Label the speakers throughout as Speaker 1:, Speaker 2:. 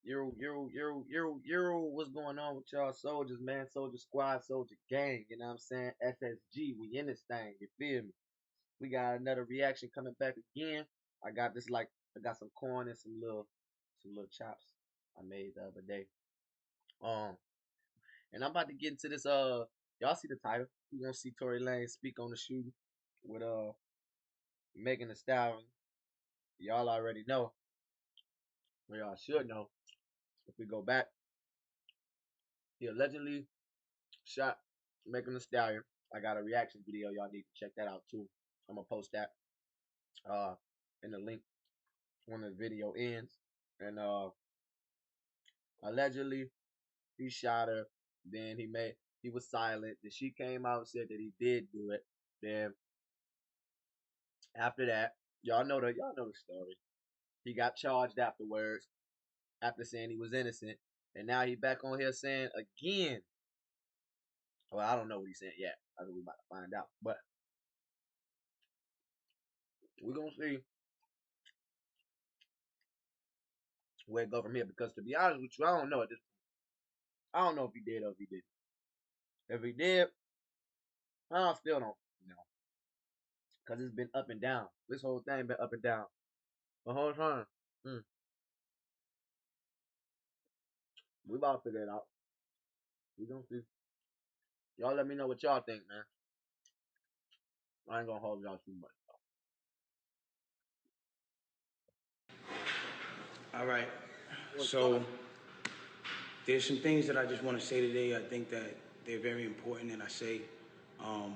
Speaker 1: What's going on with y'all soldiers, man? Soldier Squad, Soldier Gang, you know what I'm saying? SSG, we in this thing, you feel me? We got another reaction coming back again. I got this I got some corn and some little chops I made the other day. Um, and I'm about to get into this. Y'all see the title? We gonna see Tory Lanez speak on the shooting with Megan Thee Stallion. Y'all already know, or y'all should know. If we go back, he allegedly shot Megan Thee Stallion. I got a reaction video. Y'all need to check that out too. I'm gonna post that uh in the link when the video ends. And allegedly he shot her. Then he was silent. Then she came out and said that he did do it. Then after that, y'all know the story. He got charged afterwards after saying he was innocent. And now he back on here saying again. Well, I don't know what he's saying yet. I think we about to find out. But we're gonna see where it go from here. Because to be honest with you, I don't know at this point. I don't know if he did or if he didn't. If he did, I still don't know. Because it's been up and down. This whole thing been up and down the whole time. Mm. We about to figure it out. We gonna see. Y'all let me know what y'all think, man. I ain't gonna hold y'all too much.
Speaker 2: All right. So there's some things that I just want to say today. I think that they're very important, and I say, um,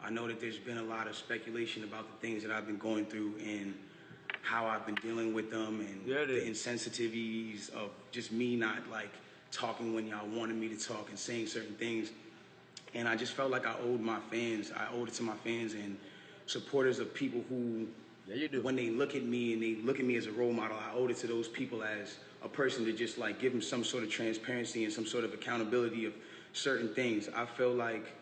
Speaker 2: I know that there's been a lot of speculation about the things that I've been going through and how I've been dealing with them and the insensitivities of just me not like talking when y'all wanted me to talk and saying certain things. And I just felt like I owed my fans. I owed it to my fans and supporters of people who, when they look at me and they look at me as a role model, I owed it to those people as a person to just like give them some sort of transparency and some sort of accountability of certain things. I feel like,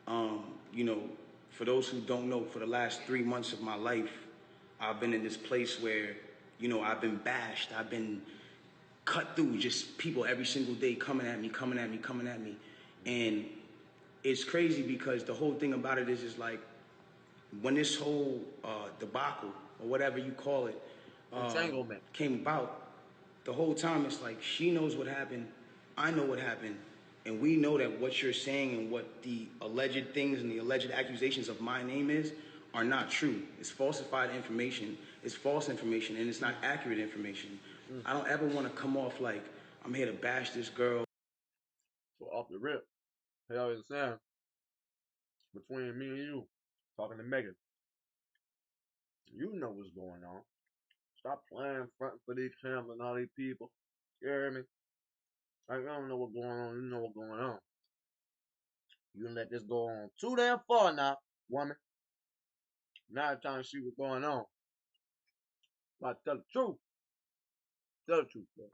Speaker 2: you know, for those who don't know, for the last 3 months of my life, I've been in this place where, you know, I've been bashed. I've been cut through, just people every single day coming at me, coming at me, coming at me. And it's crazy because the whole thing about it is like when this whole debacle or whatever you call it
Speaker 1: Entanglement
Speaker 2: came about, the whole time it's like she knows what happened, I know what happened, and we know that what you're saying and what the alleged things and the alleged accusations of my name is are not true. It's falsified information, it's false information, and it's not accurate information. I don't ever want to come off like I'm here to bash this girl.
Speaker 1: So off the rip. Hell is saying between me and you, talking to Megan. You know what's going on. Stop playing front for these cameras and all these people. You hear me? Like, I don't know what's going on. You know what's going on. You let this go on too damn far now, woman. Now it's time to see what's going on. But tell the truth. Tell the truth, bro.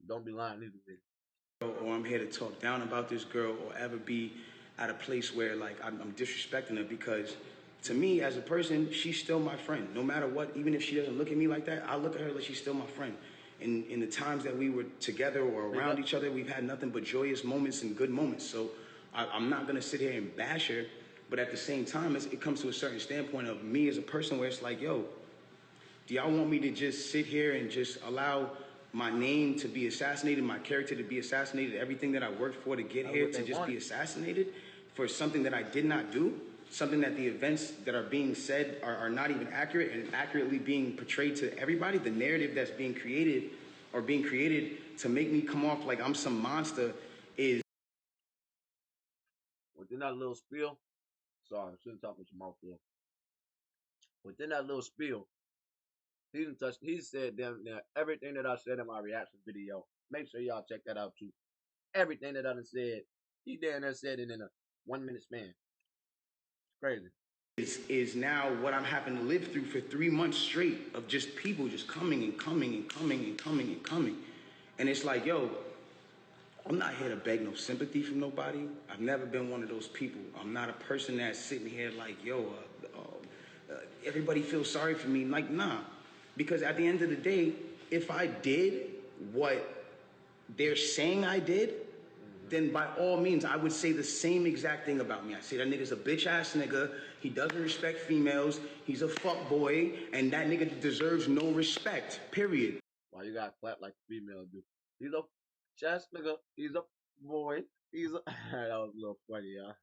Speaker 1: Don't be lying either, nigga.
Speaker 2: Or I'm here to talk down about this girl or ever be at a place where like I'm disrespecting her, because to me as a person, she's still my friend. No matter what, even if she doesn't look at me like that, I look at her like she's still my friend. In the times that we were together or around each other, we've had nothing but joyous moments and good moments. So I'm not gonna sit here and bash her, but at the same time, it comes to a certain standpoint of me as a person where it's like, yo, do y'all want me to just sit here and just allow my name to be assassinated, my character to be assassinated, everything that I worked for to get here to just be assassinated for something that I did not do? Something that the events that are being said are not even accurate and accurately being portrayed to everybody? The narrative that's being created or being created to make me come off like I'm some monster is...
Speaker 1: Within that little spiel, sorry, I shouldn't talk with your mouth there. Within that little spiel, he said damn near everything that I said in my reaction video. Make sure y'all check that out too. Everything that I done said, he damn near said it in a 1 minute span. Crazy.
Speaker 2: Is now what I'm having to live through for 3 months straight of just people just coming and coming and coming and coming and coming. And it's like, yo, I'm not here to beg no sympathy from nobody. I've never been one of those people. I'm not a person that's sitting here like, yo, everybody feels sorry for me. Like, nah. Because at the end of the day, if I did what they're saying I did, then by all means, I would say the same exact thing about me. I say that nigga's a bitch ass nigga. He doesn't respect females. He's a fuck boy, and that nigga deserves no respect. Period.
Speaker 1: Why you got clap like female do? He's a chest nigga. He's a boy. He's a. That was a little funny, y'all.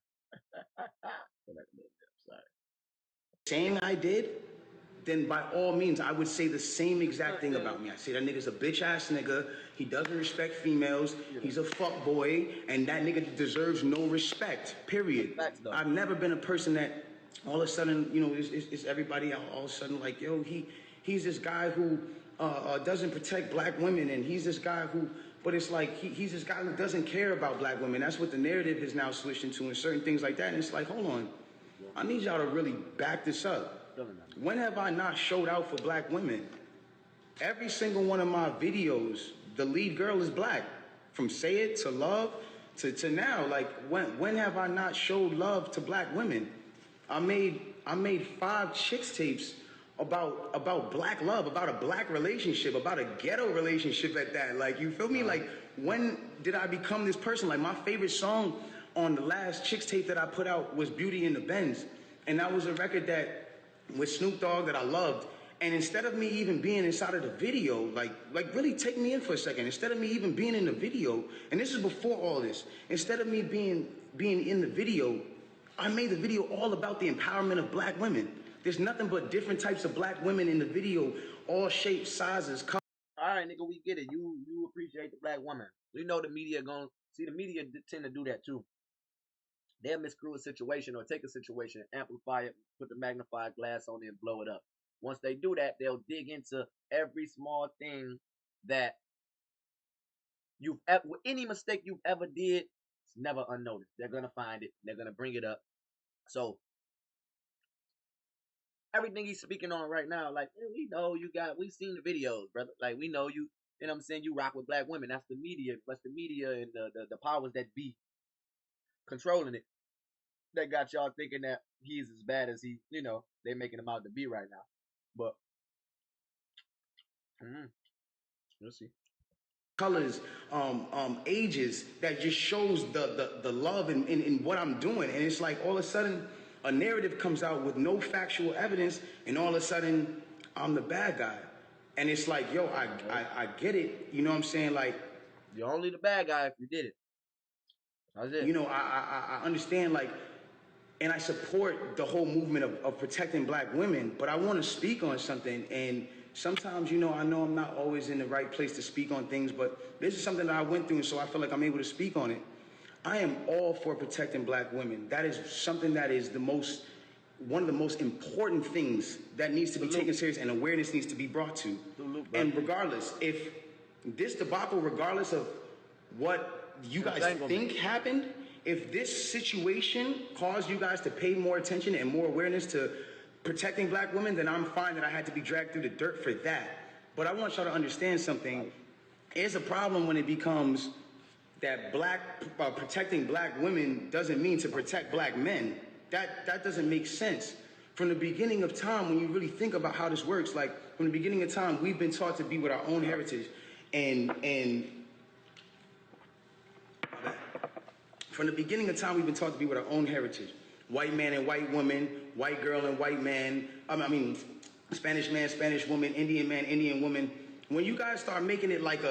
Speaker 1: Sorry.
Speaker 2: Saying I did, then by all means, I would say the same exact thing about me. I say that nigga's a bitch ass nigga. He doesn't respect females. He's a fuck boy, and that nigga deserves no respect. Period. I've never been a person that all of a sudden, you know, is everybody all of a sudden like, yo, he's this guy who doesn't protect black women, and he's this guy who. But it's like he's this guy who doesn't care about black women. That's what the narrative has now switched into, and certain things like that. And it's like, hold on, I need y'all to really back this up. When have I not showed out for black women? Every single one of my videos, the lead girl is black. From Say It to Love to now. Like, when have I not showed love to black women? I made 5 chicks tapes about black love, about a black relationship, about a ghetto relationship at that. Like, you feel me? Like, when did I become this person? Like, my favorite song on the last chicks tape that I put out was Beauty in the Benz. And that was a record that with Snoop Dogg that I loved. And instead of me even being inside of the video, like really take me in for a second. Instead of me even being in the video, and this is before all this, instead of me being in the video, I made the video all about the empowerment of black women. There's nothing but different types of black women in the video, all shapes, sizes, colors.
Speaker 1: All right, nigga, we get it. You appreciate the black woman. You know the media gonna see, the media tend to do that too. They'll miscrew a situation or take a situation, amplify it, put the magnifying glass on it, and blow it up. Once they do that, they'll dig into every small thing that any mistake you've ever did. It's never unnoticed. They're gonna find it. They're gonna bring it up. So everything he's speaking on right now, like, we know we've seen the videos, brother. Like, we know you know what I'm saying, you rock with black women. That's the media. That's the media and the powers that be controlling it. That got y'all thinking that he's as bad as they're making him out to be right now. But we'll see.
Speaker 2: Colors, ages, that just shows the love in what I'm doing. And it's like all of a sudden a narrative comes out with no factual evidence, and all of a sudden I'm the bad guy. And it's like, yo, I get it. You know what I'm saying? Like,
Speaker 1: you're only the bad guy if you did it. That's it.
Speaker 2: You know, I understand, like, and I support the whole movement of protecting black women, but I want to speak on something. And sometimes, I know I'm not always in the right place to speak on things, but this is something that I went through, and so I feel like I'm able to speak on it. I am all for protecting black women. That is something that is one of the most important things that needs to be taken serious, and awareness needs to be brought to. And regardless, if this debacle, regardless of what you guys think happened, if this situation caused you guys to pay more attention and more awareness to protecting black women, then I'm fine that I had to be dragged through the dirt for that. But I want y'all to understand something. It's a problem when it becomes that protecting black women doesn't mean to protect black men. That doesn't make sense. From the beginning of time, when you really think about how this works, like, from the beginning of time, we've been taught to be with our own heritage. And from the beginning of time, we've been taught to be with our own heritage. White man and white woman, white girl and white man, Spanish man, Spanish woman, Indian man, Indian woman. When you guys start making it like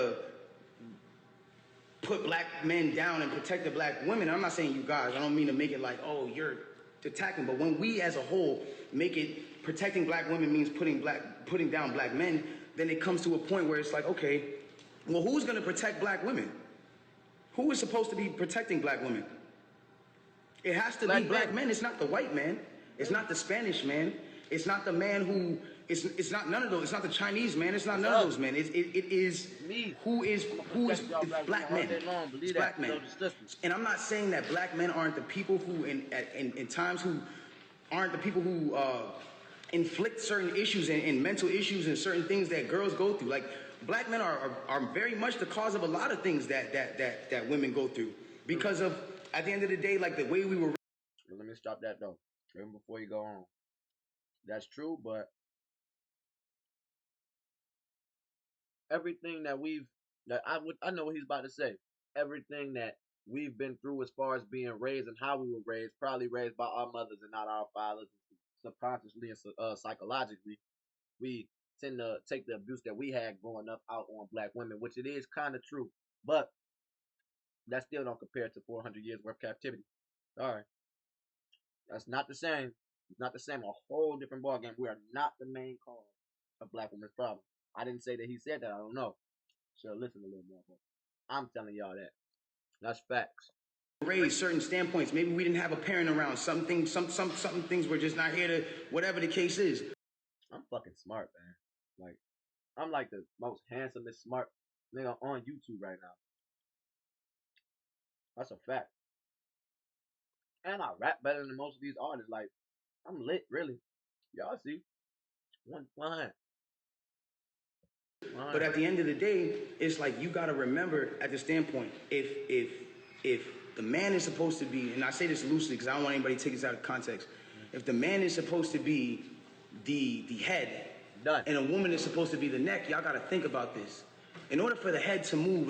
Speaker 2: put black men down and protect the black women, I'm not saying you guys, I don't mean to make it like, oh, you're attacking, but when we as a whole make it protecting black women means putting down black men, then it comes to a point where it's like, okay, well, who's gonna protect black women? Who is supposed to be protecting black women? It has to be black men. It's not the white man. It's not the Spanish man. It's not the man who. It's not none of those. It's not the Chinese man. It's not none of those men. It is me. Who is black men? It's black men. And I'm not saying that black men aren't the people who in times who aren't the people who inflict certain issues and mental issues and certain things that girls go through. Like, black men are very much the cause of a lot of things that women go through because of, at the end of the day, like the way we were.
Speaker 1: Let me stop that though, even before you go on. That's true, but everything that we've That I know what he's about to say. Everything that we've been through as far as being raised and how we were raised, probably raised by our mothers and not our fathers, subconsciously and psychologically, we tend to take the abuse that we had growing up out on black women, which it is kind of true, but that still don't compare to 400 years worth of captivity. All right, that's not the same. It's not the same. A whole different ballgame. We are not the main cause of black women's problem. I didn't say that he said that. I don't know. Should listen a little more. I'm telling y'all that. That's facts.
Speaker 2: Raised certain standpoints. Maybe we didn't have a parent around. Some things were just not here to whatever the case is.
Speaker 1: I'm fucking smart, man. Like, I'm like the most handsomest smart nigga on YouTube right now. That's a fact. And I rap better than most of these artists. Like, I'm lit, really. Y'all see? One hand.
Speaker 2: But at the end of the day, it's like you got to remember at the standpoint, if the man is supposed to be, and I say this loosely because I don't want anybody to take this out of context, if the man is supposed to be the head,
Speaker 1: Done.
Speaker 2: and a woman is supposed to be the neck, y'all got to think about this. In order for the head to move,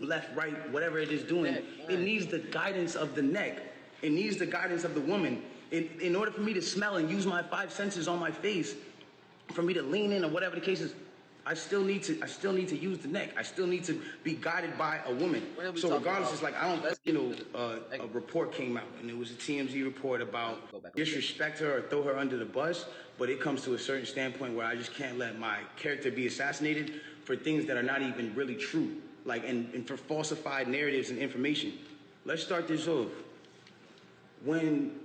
Speaker 2: left, right, whatever it is doing, it needs the guidance of the neck. It needs the guidance of the woman. In order for me to smell and use my five senses on my face, for me to lean in or whatever the case is, I still need to use the neck. I still need to be guided by a woman. So regardless, it's like I don't, a report came out and it was a TMZ report about disrespect her or throw her under the bus, but it comes to a certain standpoint where I just can't let my character be assassinated for things that are not even really true, like and for falsified narratives and information. Let's start this off. When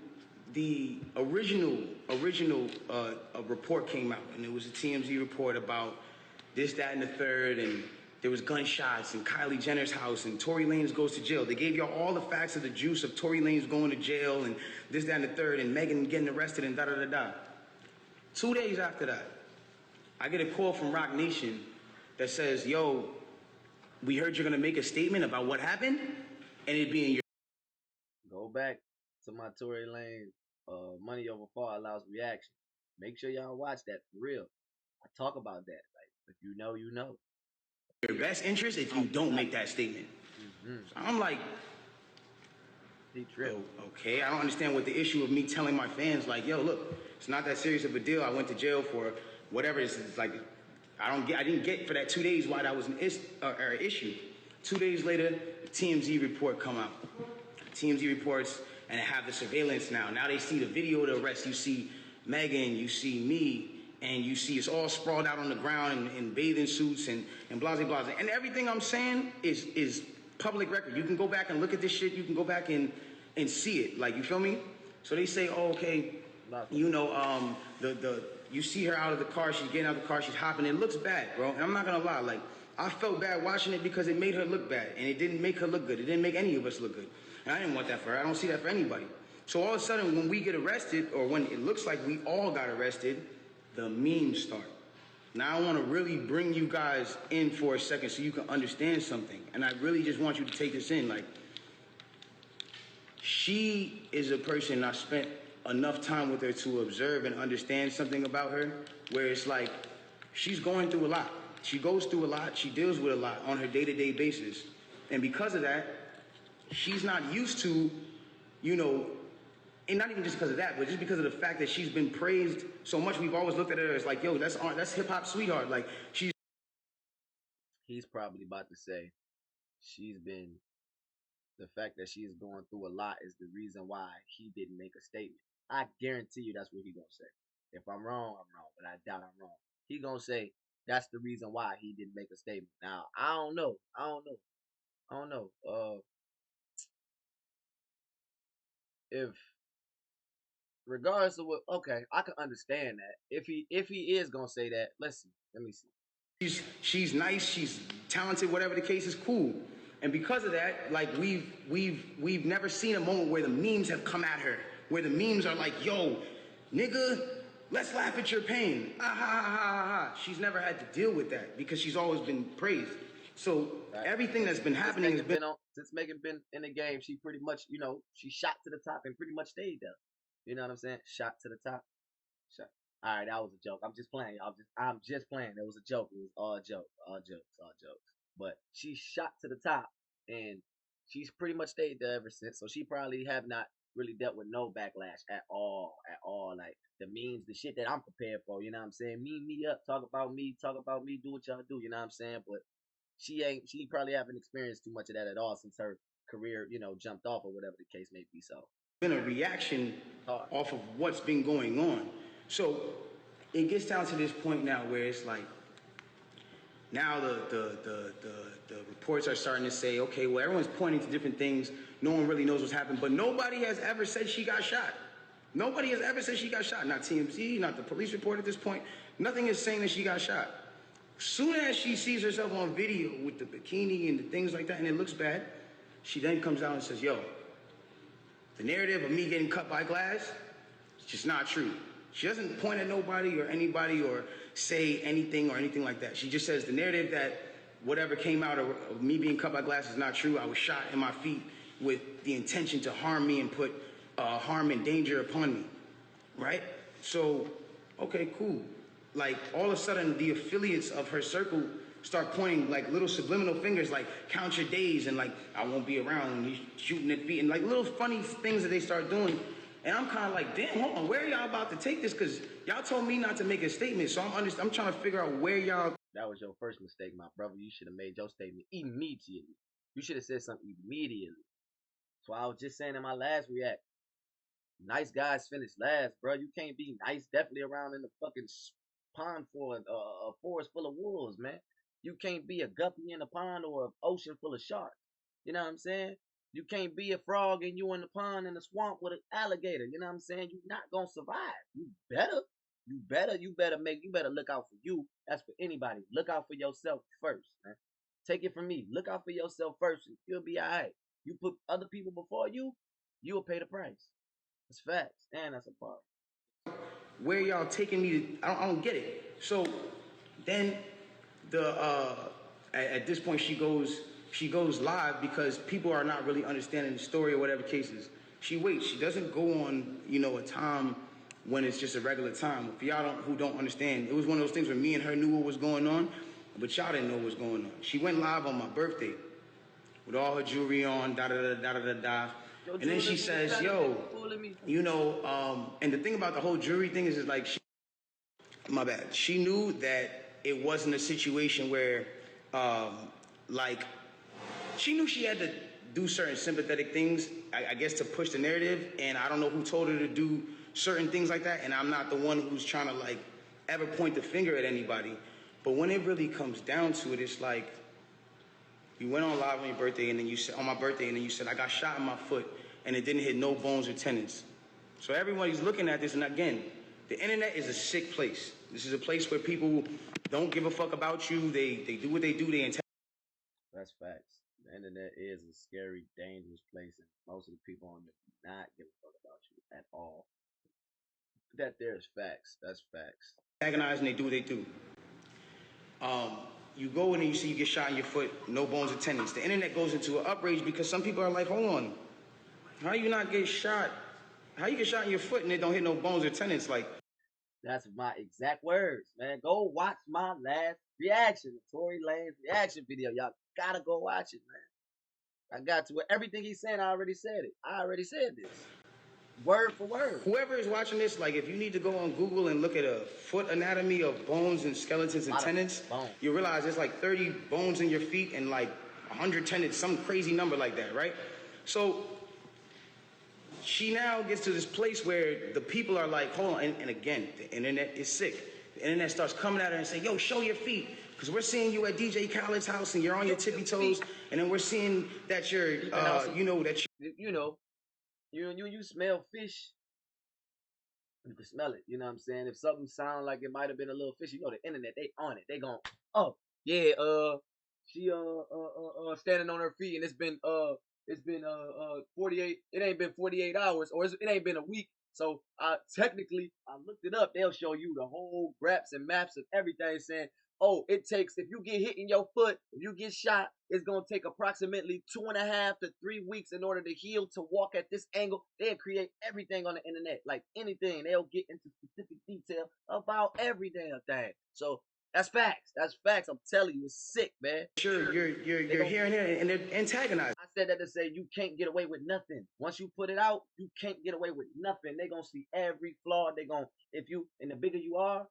Speaker 2: the original report came out, and it was a TMZ report about this, that, and the third, and there was gunshots in Kylie Jenner's house, and Tory Lanez goes to jail. They gave y'all all the facts of the juice of Tory Lanez going to jail, and this, that, and the third, and Megan getting arrested, and da-da-da-da. 2 days after that, I get a call from Rock Nation that says, yo, we heard you're going to make a statement about what happened, and it being your...
Speaker 1: Go back to my Tory Lanez, Money Over Fall allows reaction. Make sure y'all watch that for real. I talk about that. Like, if you know, you know.
Speaker 2: Your best interest if you don't make that statement. Mm-hmm. So I'm like, okay, I don't understand what the issue of me telling my fans, like, yo, look, it's not that serious of a deal. I went to jail for whatever. It's like, I didn't get for that 2 days why that was an issue. 2 days later, the TMZ report come out. TMZ reports, and they have the surveillance now. Now they see the video of the arrest. You see Megan, you see me, and you see it's all sprawled out on the ground in bathing suits and blah, blah, blah. And everything I'm saying is public record. You can go back and look at this shit. You can go back and see it. Like, you feel me? So they say, oh, okay, you know, you see her out of the car. She's getting out of the car. She's hopping. It looks bad, bro. And I'm not going to lie. Like, I felt bad watching it because it made her look bad. And it didn't make her look good. It didn't make any of us look good. And I didn't want that for her. I don't see that for anybody. So all of a sudden, when we get arrested, or when it looks like we all got arrested, the memes start. Now I want to really bring you guys in for a second so you can understand something. And I really just want you to take this in. Like, she is a person I spent enough time with her to observe and understand something about her, where it's like, she's going through a lot. She goes through a lot. She deals with a lot on her day-to-day basis. And because of that, she's not used to, you know, and not even just because of that, but just because of the fact that she's been praised so much, we've always looked at her as like, yo, that's hip-hop sweetheart. Like, she's...
Speaker 1: He's probably about to say the fact that she's going through a lot is the reason why he didn't make a statement. I guarantee you that's what he's going to say. If I'm wrong, I'm wrong, but I doubt I'm wrong. He going to say that's the reason why he didn't make a statement. Now, I don't know. If regardless of what, okay, I can understand that. If he is gonna say that, let me see.
Speaker 2: She's nice, she's talented, whatever the case is, cool. And because of that, like, we've never seen a moment where the memes have come at her, where the memes are like, yo, nigga, let's laugh at your pain. Ah, ha, ha, ha, ha, ha. She's never had to deal with that because she's always been praised. So everything that's been happening has been
Speaker 1: since Megan been in the game, she pretty much, you know, she shot to the top and pretty much stayed there. You know what I'm saying? Shot to the top. Shot. All right, that was a joke. I'm just playing. I'm just playing. It was a joke. It was all jokes. All jokes. but she shot to the top, and she's pretty much stayed there ever since. So she probably have not really dealt with no backlash at all. Like the memes, the shit that I'm prepared for. You know what I'm saying? Me up, talk about me, do what y'all do. You know what I'm saying? But she probably haven't experienced too much of that at all since her career, jumped off or whatever the case may be. So
Speaker 2: been a reaction
Speaker 1: hard.
Speaker 2: off of what's been going on. So it gets down to this point now where it's like now the reports are starting to say, okay, well, everyone's pointing to different things. No one really knows what's happened, but nobody has ever said she got shot. Nobody has ever said she got shot. Not TMZ, not the police report at this point. Nothing is saying that she got shot. Soon as she sees herself on video with the bikini and the things like that, and it looks bad, she then comes out and says, yo, the narrative of me getting cut by glass, it's just not true. She doesn't point at nobody or anybody or say anything or anything like that. She just says the narrative that whatever came out of me being cut by glass is not true. I was shot in my feet with the intention to harm me and put harm and danger upon me, right? So, okay, cool. Like, all of a sudden, the affiliates of her circle start pointing, like, little subliminal fingers, like, count your days, and, like, I won't be around, and you shooting at feet, and, like, little funny things that they start doing. And I'm kind of like, damn, hold on, where are y'all about to take this? Because y'all told me not to make a statement, so I'm trying to figure out where y'all...
Speaker 1: That was your first mistake, my brother. You should have made your statement immediately. You should have said something immediately. So I was just saying in my last react, nice guys finish last, bro. You can't be nice definitely around in the fucking pond for a forest full of wolves, man. You can't be a guppy in a pond or an ocean full of sharks. You know what I'm saying? You can't be a frog and you in the pond in the swamp with an alligator. You know what I'm saying? You're not gonna survive. You better look out for you. That's for anybody. Look out for yourself first, man. Take it from me. Look out for yourself first, and you'll be alright. You put other people before you, you'll pay the price. It's facts, and that's a part.
Speaker 2: Where y'all taking me to? I don't get it. So then at this point she goes live because people are not really understanding the story or whatever cases. She waits. She doesn't go on a time when it's just a regular time. For y'all who don't understand, it was one of those things where me and her knew what was going on, but y'all didn't know what was going on. She went live on my birthday with all her jewelry on, da da da da da da. And then she says, yo, and the thing about the whole jury thing is like, my bad. She knew that it wasn't a situation where, like, she knew she had to do certain sympathetic things, I guess, to push the narrative. And I don't know who told her to do certain things like that. And I'm not the one who's trying to, like, ever point the finger at anybody. But when it really comes down to it, it's like, you went on live on your birthday, and then you said, on my birthday, and then you said, I got shot in my foot, and it didn't hit no bones or tendons. So everybody's looking at this, and again, the internet is a sick place. This is a place where people don't give a fuck about you. They do what they do.
Speaker 1: That's facts. The internet is a scary, dangerous place, and most of the people on it do not give a fuck about you at all. That there's facts. That's facts.
Speaker 2: Antagonize, and they do what they do. You go in and you see you get shot in your foot, no bones or tendons. The internet goes into an outrage because some people are like, hold on, how you not get shot? How you get shot in your foot and it don't hit no bones or tendons? Like,
Speaker 1: that's my exact words, man. Go watch my last reaction, the Tory Lanez reaction video. Y'all gotta go watch it, man. I got to it. Everything he's saying, I already said it. I already said this. Word for word.
Speaker 2: Whoever is watching this, like, if you need to go on Google and look at a foot anatomy of bones and skeletons and tendons, you realize there's like 30 bones in your feet and like 100 tendons, some crazy number like that, right? So she now gets to this place where the people are like, hold on, and again, the internet is sick. The internet starts coming at her and saying, yo, show your feet, because we're seeing you at DJ Khaled's house and you're on your tippy toes, and then we're seeing that you're,
Speaker 1: you smell fish, you can smell it. You know what I'm saying? If something sounds like it might have been a little fishy, the internet, they on it. They gon', oh yeah, she standing on her feet, and it's been 48. It ain't been 48 hours, or it ain't been a week. So technically, I looked it up. They'll show you the whole graphs and maps of everything, saying, oh, it takes, if you get hit in your foot, if you get shot, it's going to take approximately 2.5 to 3 weeks in order to heal, to walk at this angle. They'll create everything on the internet, like anything. They'll get into specific detail about every damn thing. So That's facts. That's facts. I'm telling you, it's sick, man.
Speaker 2: Sure, you're hearing it, and they're antagonized.
Speaker 1: I said that to say you can't get away with nothing. Once you put it out, you can't get away with nothing. They gonna see every flaw. They gonna and the bigger you are,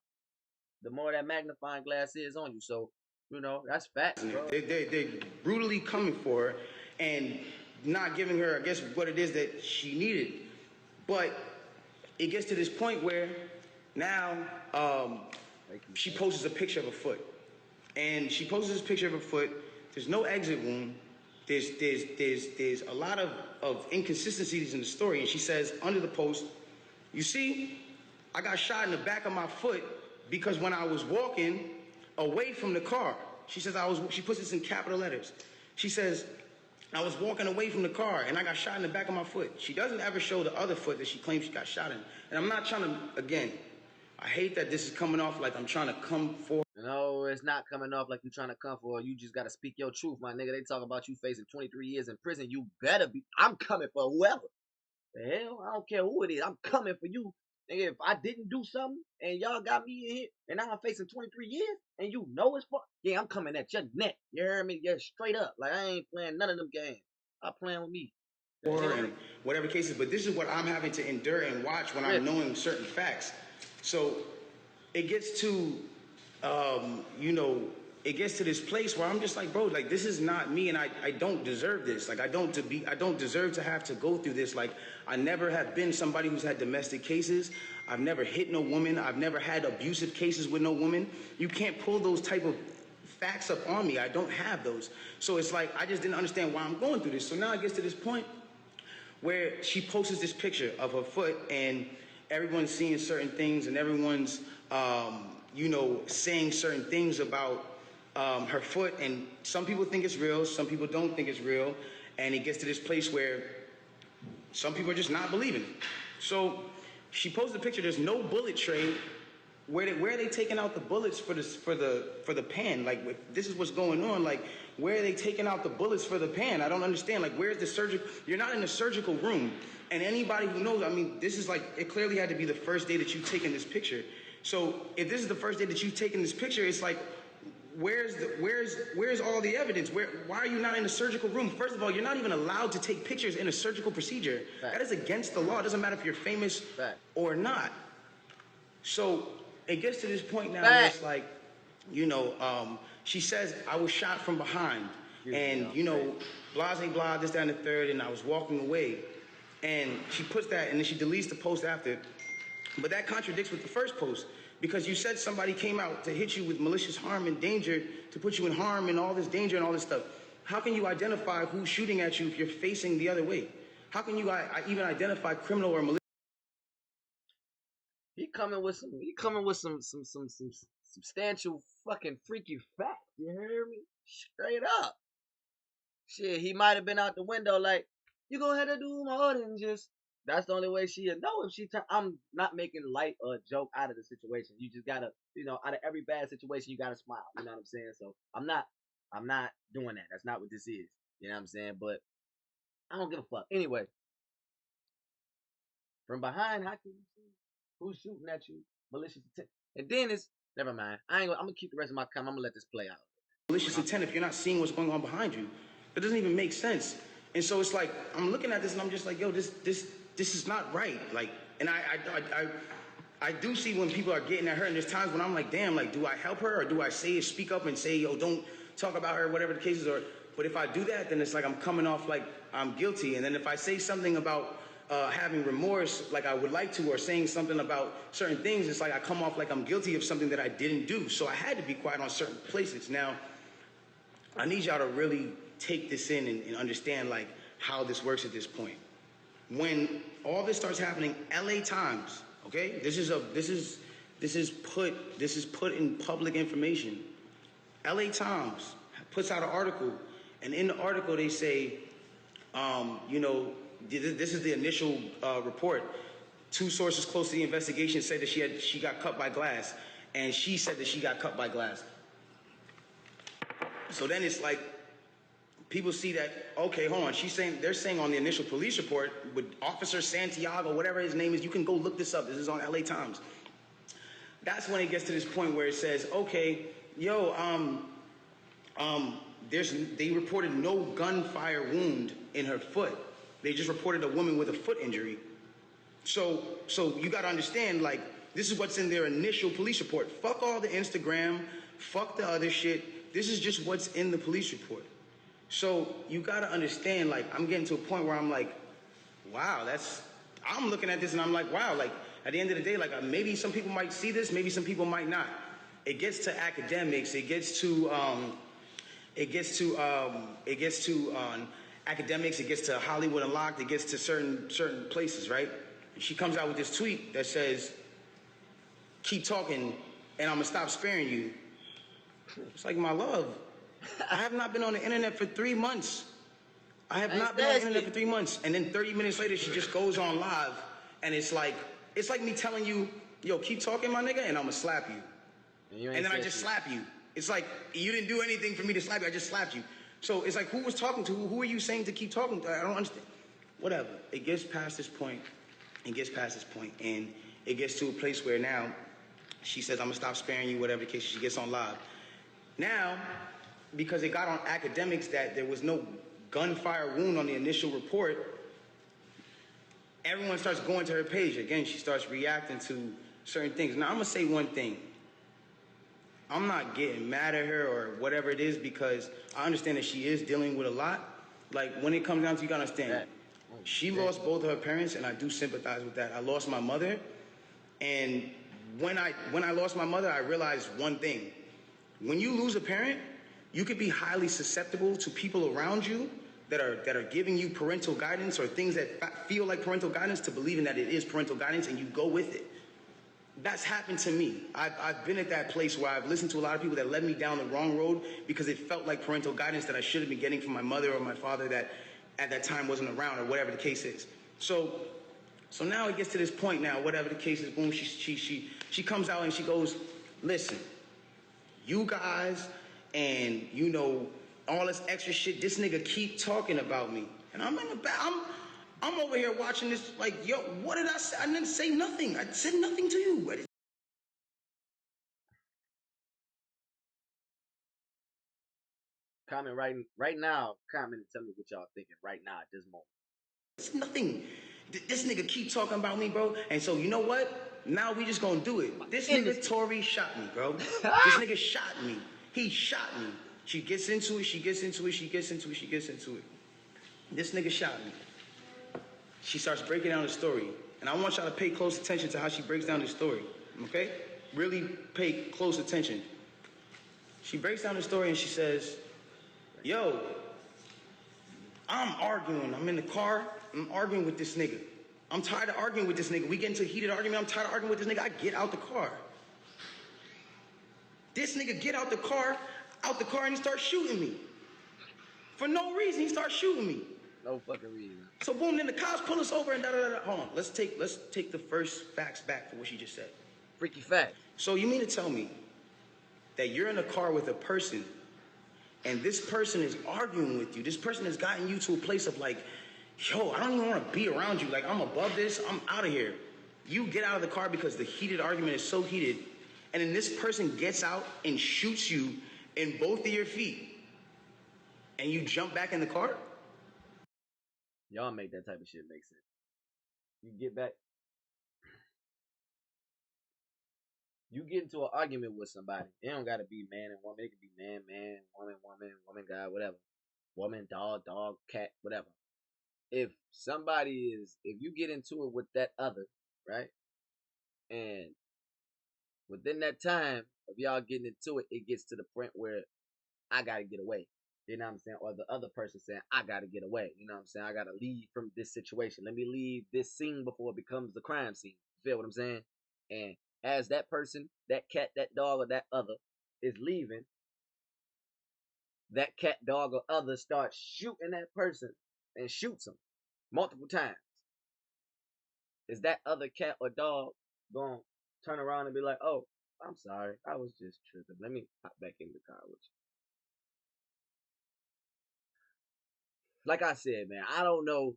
Speaker 1: the more that magnifying glass is on you. So, that's facts, bro.
Speaker 2: They're brutally coming for her and not giving her, I guess, what it is that she needed. But it gets to this point where now she posts a picture of a foot. And she posts this picture of a foot. There's no exit wound. There's a lot of inconsistencies in the story. And she says under the post, you see, I got shot in the back of my foot because when I was walking away from the car, she says she puts this in capital letters. She says, I was walking away from the car and I got shot in the back of my foot. She doesn't ever show the other foot that she claims she got shot in. And I'm not trying to, again, I hate that this is coming off like I'm trying to come for.
Speaker 1: No, it's not coming off like you're trying to come for. You just got to speak your truth, my nigga. They talk about you facing 23 years in prison. You better be. I'm coming for whoever. The hell? I don't care who it is. I'm coming for you. Nigga, if I didn't do something and y'all got me in here and now I'm facing 23 years and you know it's for, yeah, I'm coming at your neck. You heard me? Yeah, straight up. Like, I ain't playing none of them games. I'm playing with me.
Speaker 2: Or whatever cases, but this is what I'm having to endure and watch when I'm knowing certain facts. So it gets to, it gets to this place where I'm just like, bro, like, this is not me, and I don't deserve this. Like, I don't deserve to have to go through this. Like, I never have been somebody who's had domestic cases. I've never hit no woman. I've never had abusive cases with no woman. You can't pull those type of facts up on me. I don't have those. So it's like, I just didn't understand why I'm going through this. So now it gets to this point where she posts this picture of her foot and everyone's seeing certain things and everyone's, saying certain things about her foot, and some people think it's real, some people don't think it's real, and it gets to this place where some people are just not believing. So she posted a picture. There's no bullet tray. Where are they taking out the bullets for the pan? Like, this is what's going on. Like, where are they taking out the bullets for the pan? I don't understand. Like, where's the surgical? You're not in the surgical room, and anybody who knows, I mean, this is like, it clearly had to be the first day that you've taken this picture. So if this is the first day that you've taken this picture, it's like, where's all the evidence? Why are you not in the surgical room? First of all, you're not even allowed to take pictures in a surgical procedure. Fact. That is against the law. It doesn't matter if you're famous or not. So it gets to this point now where it's like, she says, I was shot from behind, and blah, blah, this, that, and the third, and I was walking away. And she puts that, and then she deletes the post after. But that contradicts with the first post, because you said somebody came out to hit you with malicious harm and danger, to put you in harm and all this danger and all this stuff. How can you identify who's shooting at you if you're facing the other way? How can you even identify criminal or malicious?
Speaker 1: He coming with some substantial fucking freaky facts. You hear me? Straight up. Shit, he might have been out the window like, you go ahead and do more than just. That's the only way she'll know if she I'm not making light or a joke out of the situation. You just gotta, out of every bad situation, you gotta smile. You know what I'm saying? So I'm not doing that. That's not what this is. You know what I'm saying? But I don't give a fuck. Anyway, from behind, how can you see who's shooting at you? Malicious intent. And then it's, never mind. I'm gonna keep the rest of my comment. I'm gonna let this play out.
Speaker 2: Malicious intent if you're not seeing what's going on behind you. That doesn't even make sense. And so it's like, I'm looking at this and I'm just like, yo, this is not right. Like, and I do see when people are getting at her, and there's times when I'm like, damn, like, do I help her or do I speak up and say, yo, don't talk about her, whatever the case is, but if I do that, then it's like I'm coming off like I'm guilty. And then if I say something about having remorse, like I would like to, or saying something about certain things, it's like I come off like I'm guilty of something that I didn't do. So I had to be quiet on certain places. Now, I need y'all to really take this in and understand like how this works at this point. When all this starts happening, LA Times, okay? This is put in public information. LA Times puts out an article, and in the article they say, this is the initial report. Two sources close to the investigation said that she got cut by glass, and she said that she got cut by glass. So then it's like, people see that, okay, hold on, they're saying on the initial police report with Officer Santiago, whatever his name is, you can go look this up, this is on LA Times. That's when it gets to this point where it says, okay, yo, they reported no gunfire wound in her foot. They just reported a woman with a foot injury. So you gotta understand, like, this is what's in their initial police report. Fuck all the Instagram, fuck the other shit. This is just what's in the police report. So you gotta understand, like, I'm getting to a point where I'm like, wow, I'm looking at this and I'm like, wow, like, at the end of the day, like, maybe some people might see this, maybe some people might not. It gets to academics, it gets to academics, it gets to Hollywood Unlocked, it gets to certain places, right? And she comes out with this tweet that says, keep talking and I'm gonna stop sparing you. It's like, my love, I have not been on the internet for 3 months. I have not been on the internet for 3 months. And then 30 minutes later, she just goes on live, and it's like me telling you, yo, keep talking, my nigga, and I'm gonna slap you. And then I just slap you. It's like, you didn't do anything for me to slap you, I just slapped you. So it's like, who was talking to? Who are you saying to keep talking to? I don't understand. Whatever. It gets past this point, and it gets to a place where now she says, I'm gonna stop sparing you, whatever the case, she gets on live. Now, because it got on academics that there was no gunfire wound on the initial report, everyone starts going to her page. Again, she starts reacting to certain things. Now, I'm gonna say one thing. I'm not getting mad at her or whatever it is, because I understand that she is dealing with a lot. Like, when it comes down to, you gotta understand, she lost both of her parents, and I do sympathize with that. I lost my mother, and when I lost my mother, I realized one thing. When you lose a parent, you could be highly susceptible to people around you that are giving you parental guidance or things that feel like parental guidance, to believing that it is parental guidance, and you go with it. That's happened to me. I've been at that place where I've listened to a lot of people that led me down the wrong road because it felt like parental guidance that I should have been getting from my mother or my father that at that time wasn't around, or whatever the case is. So now it gets to this point now, whatever the case is, boom, she comes out and she goes, listen, you guys and, you know, all this extra shit, this nigga keep talking about me. And I'm in the back, I'm over here watching this like, yo, what did I say? I didn't say nothing. I said nothing to you.
Speaker 1: Comment right now. Comment and tell me what y'all thinking right now at this moment.
Speaker 2: It's nothing. This nigga keep talking about me, bro. And so, you know what? Now we just gonna do it. This nigga Tory shot me, bro. This nigga shot me. He shot me. She gets into it. This nigga shot me. She starts breaking down the story. And I want y'all to pay close attention to how she breaks down the story. Okay? Really pay close attention. She breaks down the story and she says, yo, I'm arguing. I'm in the car. I'm arguing with this nigga. I'm tired of arguing with this nigga. We get into a heated argument. I'm tired of arguing with this nigga. I get out the car. This nigga get out the car, and he starts shooting me. For no reason, he starts shooting me.
Speaker 1: No fucking reason.
Speaker 2: So boom, then the cops pull us over and da-da-da-da. Hold on, let's take the first facts back for what she just said.
Speaker 1: Freaky fact.
Speaker 2: So you mean to tell me that you're in a car with a person and this person is arguing with you? This person has gotten you to a place of like, yo, I don't even want to be around you. Like, I'm above this. I'm out of here. You get out of the car because the heated argument is so heated, and then this person gets out and shoots you in both of your feet, and you jump back in the car?
Speaker 1: Y'all make that type of shit make sense. You get back. You get into an argument with somebody. It don't gotta be man and woman. It can be man, woman, guy, whatever. Woman, dog, cat, whatever. If you get into it with that other, right? And within that time of y'all getting into it, it gets to the point where I gotta get away. You know what I'm saying? Or the other person saying, I gotta get away. You know what I'm saying? I gotta leave from this situation. Let me leave this scene before it becomes the crime scene. You feel what I'm saying? And as that person, that cat, that dog, or that other is leaving, that cat, dog, or other starts shooting that person and shoots him multiple times. Is that other cat or dog going to turn around and be like, oh, I'm sorry, I was just tripping. Let me hop back in the car with you. Like I said, man, I don't know,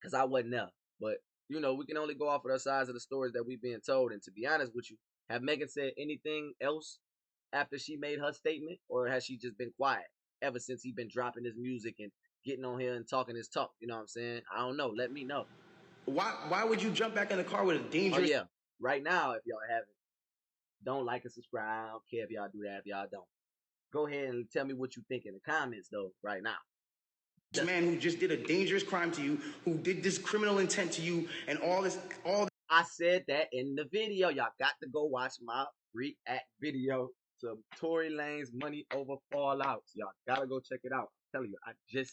Speaker 1: because I wasn't there. But, you know, we can only go off of the sides of the stories that we've been told. And to be honest with you, Have Megan said anything else after she made her statement, or has she just been quiet ever since he been dropping his music and getting on here and talking his talk? You know what I'm saying? I don't know. Let me know.
Speaker 2: Why would you jump back in the car with a dangerous?
Speaker 1: Oh yeah, right now if y'all haven't, don't like and subscribe. I don't care if y'all do that. If y'all don't, go ahead and tell me what you think in the comments though. Right now.
Speaker 2: This man who just did a dangerous crime to you, who did this criminal intent to you, and all this.
Speaker 1: I said that in the video. Y'all got to go watch my react video to Tory Lanez Money Over Fallouts. Y'all gotta go check it out. I'm telling you,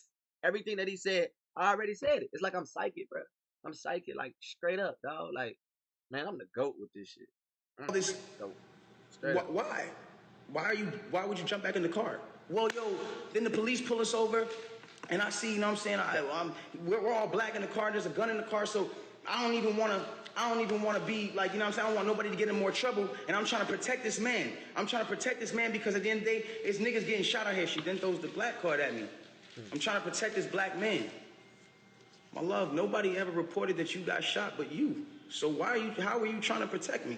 Speaker 1: everything that he said, I already said it. It's like I'm psychic, bro. I'm psychic, like straight up, dog. Like, man, I'm the GOAT with this shit.
Speaker 2: All this. Why? Why would you jump back in the car? Well, yo, then the police pull us over, and I see, you know what I'm saying? We're all black in the car. There's a gun in the car, so I don't even want to be like, you know what I'm saying? I don't want nobody to get in more trouble, and I'm trying to protect this man. I'm trying to protect this man because at the end of the day, it's niggas getting shot out here. She then throws the black card at me. I'm trying to protect this black man. My love, nobody ever reported that you got shot but you. So how are you trying to protect me?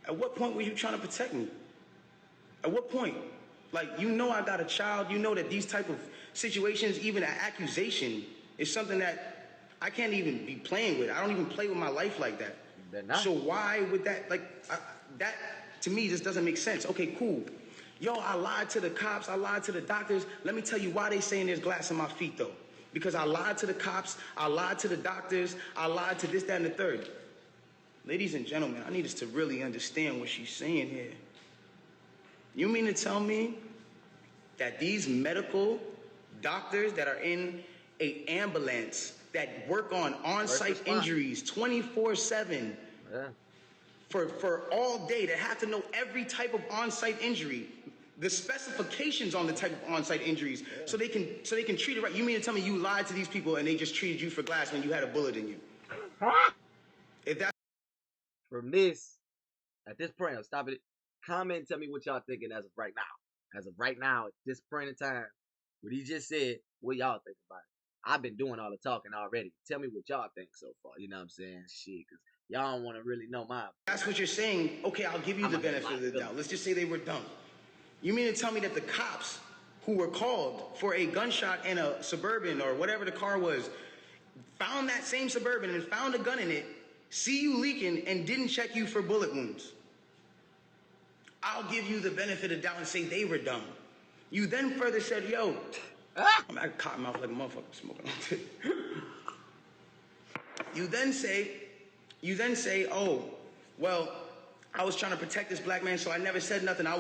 Speaker 2: At what point were you trying to protect me? At what point? Like, you know I got a child. You know that these type of situations, even an accusation, is something that I can't even be playing with. I don't even play with my life like that. So why would that, that to me just doesn't make sense. Okay, cool. Yo, I lied to the cops. I lied to the doctors. Let me tell you why they saying there's glass in my feet, though. Because I lied to the cops. I lied to the doctors. I lied to this, that, and the third. Ladies and gentlemen, I need us to really understand what she's saying here. You mean to tell me that these medical doctors that are in an ambulance that work on on-site injuries 24/7 for all day, that have to know every type of on-site injury, the specifications on the type of on-site injuries, so they can treat it right? You mean to tell me you lied to these people and they just treated you for glass when you had a bullet in you? If that's
Speaker 1: from this, at this point, I'll stop it. Comment and tell me what y'all thinking as of right now. As of right now, at this point in time, what he just said, what y'all think about it? I've been doing all the talking already. Tell me what y'all think so far. You know what I'm saying? Shit, because y'all don't want to really know my.
Speaker 2: That's what you're saying. Okay, I'll give you the benefit of the doubt. Let's just say they were dumb. You mean to tell me that the cops who were called for a gunshot in a Suburban or whatever the car was, found that same Suburban and found a gun in it, see you leaking, and didn't check you for bullet wounds? I'll give you the benefit of doubt and say they were dumb. You then further said, yo, I'm at cotton mouth like a motherfucker smoking on it. You then say, oh, well, I was trying to protect this black man, so I never said nothing. I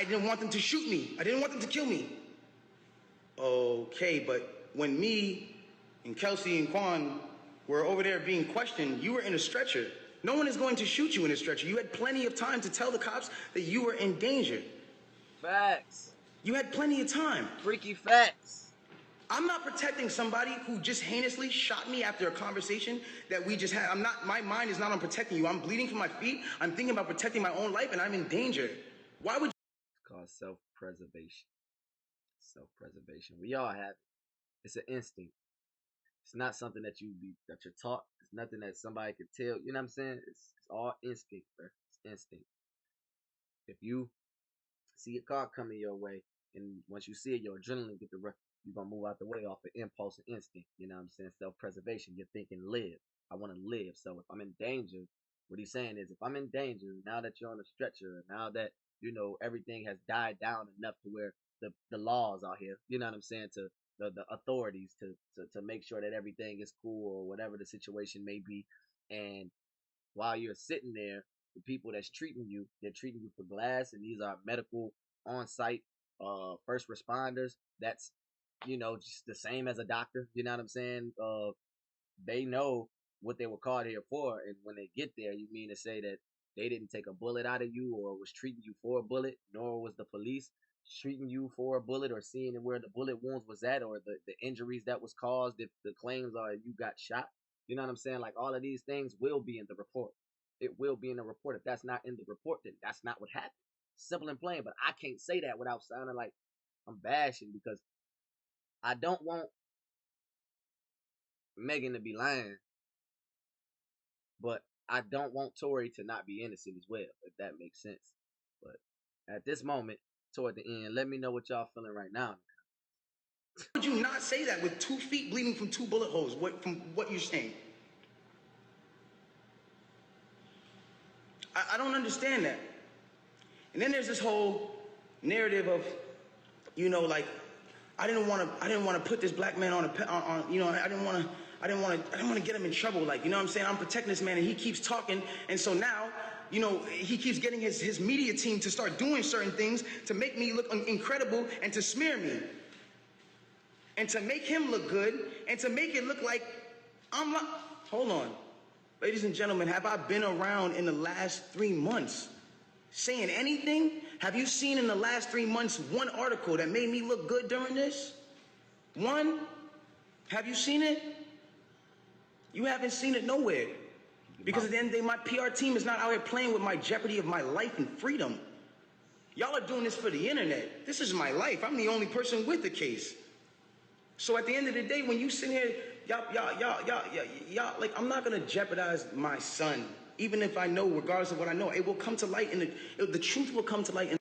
Speaker 2: didn't want them to shoot me. I didn't want them to kill me. Okay, but when me and Kelsey and Quan were over there being questioned, you were in a stretcher. No one is going to shoot you in a stretcher. You had plenty of time to tell the cops that you were in danger.
Speaker 1: Facts.
Speaker 2: You had plenty of time.
Speaker 1: Freaky facts.
Speaker 2: I'm not protecting somebody who just heinously shot me after a conversation that we just had. My mind is not on protecting you. I'm bleeding from my feet. I'm thinking about protecting my own life, and I'm in danger. Why would you?
Speaker 1: It's called self-preservation. Self-preservation. We all have it. It's an instinct. It's not something that you're taught. It's nothing that somebody could tell. You know what I'm saying? It's all instinct, bro. It's instinct. If you see a car coming your way, and once you see it, your adrenaline get the rush, you're gonna move out the way off of impulse and instinct. You know what I'm saying? Self-preservation. You're thinking live. I want to live. So if I'm in danger, what he's saying is, if I'm in danger, now that you're on a stretcher, now that everything has died down enough to where the laws are here, you know what I'm saying, to the authorities to make sure that everything is cool or whatever the situation may be. And while you're sitting there, the people that's treating you, they're treating you for glass, and these are medical on-site first responders. That's just the same as a doctor. You know what I'm saying? They know what they were called here for, and when they get there, you mean to say that they didn't take a bullet out of you or was treating you for a bullet, nor was the police treating you for a bullet or seeing where the bullet wounds was at or the injuries that was caused if the claims are you got shot. You know what I'm saying? Like, all of these things will be in the report. It will be in the report. If that's not in the report, then that's not what happened. Simple and plain. But I can't say that without sounding like I'm bashing, because I don't want Megan to be lying, but I don't want Tory to not be innocent as well, if that makes sense. But at this moment, toward the end, let me know what y'all feeling right now.
Speaker 2: Would you not say that with 2 feet bleeding from 2 bullet holes? From what you're saying? I don't understand that. And then there's this whole narrative of, like, I didn't want to put this black man on I didn't want to get him in trouble. Like, you know what I'm saying? I'm protecting this man, and he keeps talking, and so now, he keeps getting his media team to start doing certain things to make me look incredible and to smear me. And to make him look good, and to make it look like I'm not. Hold on. Ladies and gentlemen, have I been around in the last 3 months saying anything? Have you seen in the last 3 months one article that made me look good during this? One? Have you seen it? You haven't seen it nowhere. Because at the end of the day, my PR team is not out here playing with my jeopardy of my life and freedom. Y'all are doing this for the internet. This is my life. I'm the only person with the case. So at the end of the day, when you sit here, y'all, like, I'm not gonna jeopardize my son, even if I know, regardless of what I know, it will come to light, and the truth will come to light. And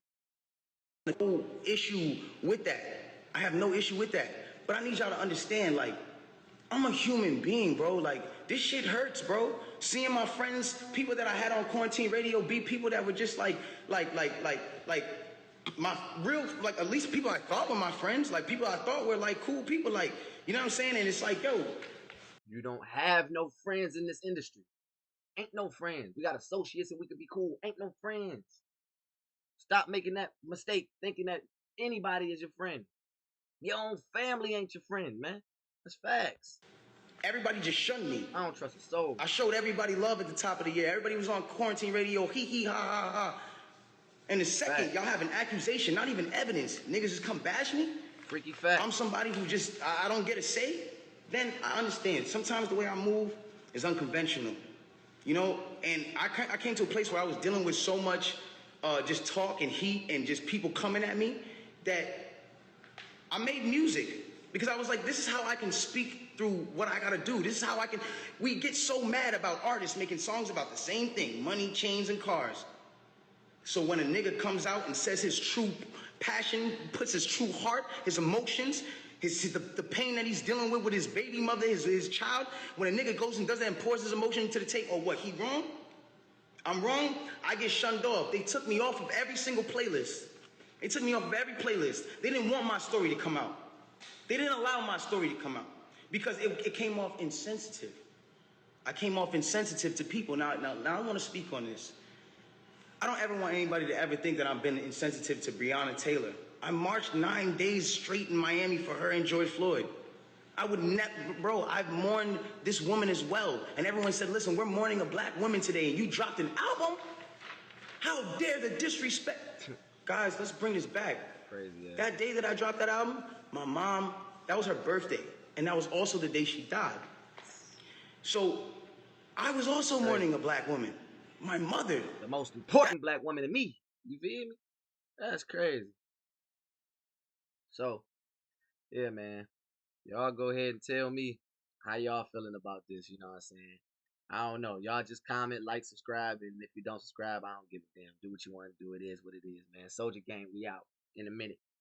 Speaker 2: no issue with that. I have no issue with that. But I need y'all to understand, like, I'm a human being, bro. Like, this shit hurts, bro. Seeing my friends, people that I had on quarantine radio, be people that were just like my real, like, at least people I thought were my friends, like people I thought were like cool people, like, you know what I'm saying? And it's like, yo,
Speaker 1: You don't have no friends in this industry. Ain't no friends. We got associates and we could be cool. Ain't no friends. Stop making that mistake, thinking that anybody is your friend. Your own family ain't your friend, man. That's facts.
Speaker 2: everybody just shunned me.
Speaker 1: I don't trust a soul.
Speaker 2: I showed everybody love at the top of the year. Everybody was on quarantine radio, hee hee ha ha ha. And the second, y'all have an accusation, not even evidence, niggas just come bash me.
Speaker 1: Freaky fact.
Speaker 2: I'm somebody who just, I don't get a say. Then I understand. Sometimes the way I move is unconventional. And I came to a place where I was dealing with so much just talk and heat and just people coming at me that I made music. Because I was like, this is how I can speak through what I gotta do. This is how we get so mad about artists making songs about the same thing, money, chains, and cars. So when a nigga comes out and says his true passion, puts his true heart, his emotions, the pain that he's dealing with his baby mother, his child, when a nigga goes and does that and pours his emotion into the tape, or what, he wrong? I'm wrong? I get shunned off. They took me off of every single playlist. They took me off of every playlist. They didn't want my story to come out. They didn't allow my story to come out because it came off insensitive. I came off insensitive to people. Now I want to speak on this. I don't ever want anybody to ever think that I've been insensitive to Breonna Taylor. I marched 9 days straight in Miami for her and George Floyd. I would never, bro, I've mourned this woman as well. And everyone said, listen, we're mourning a black woman today, and you dropped an album? How dare the disrespect? Guys, let's bring this back.
Speaker 1: Crazy, yeah.
Speaker 2: That day that I dropped that album, my mom, that was her birthday. And that was also the day she died. So I was also mourning a black woman. My mother.
Speaker 1: The most important black woman to me. You feel me? That's crazy. So, yeah, man. Y'all go ahead and tell me how y'all feeling about this, you know what I'm saying? I don't know. Y'all just comment, like, subscribe, and if you don't subscribe, I don't give a damn. Do what you want to do. It is what it is, man. Soldier Gang, we out in a minute.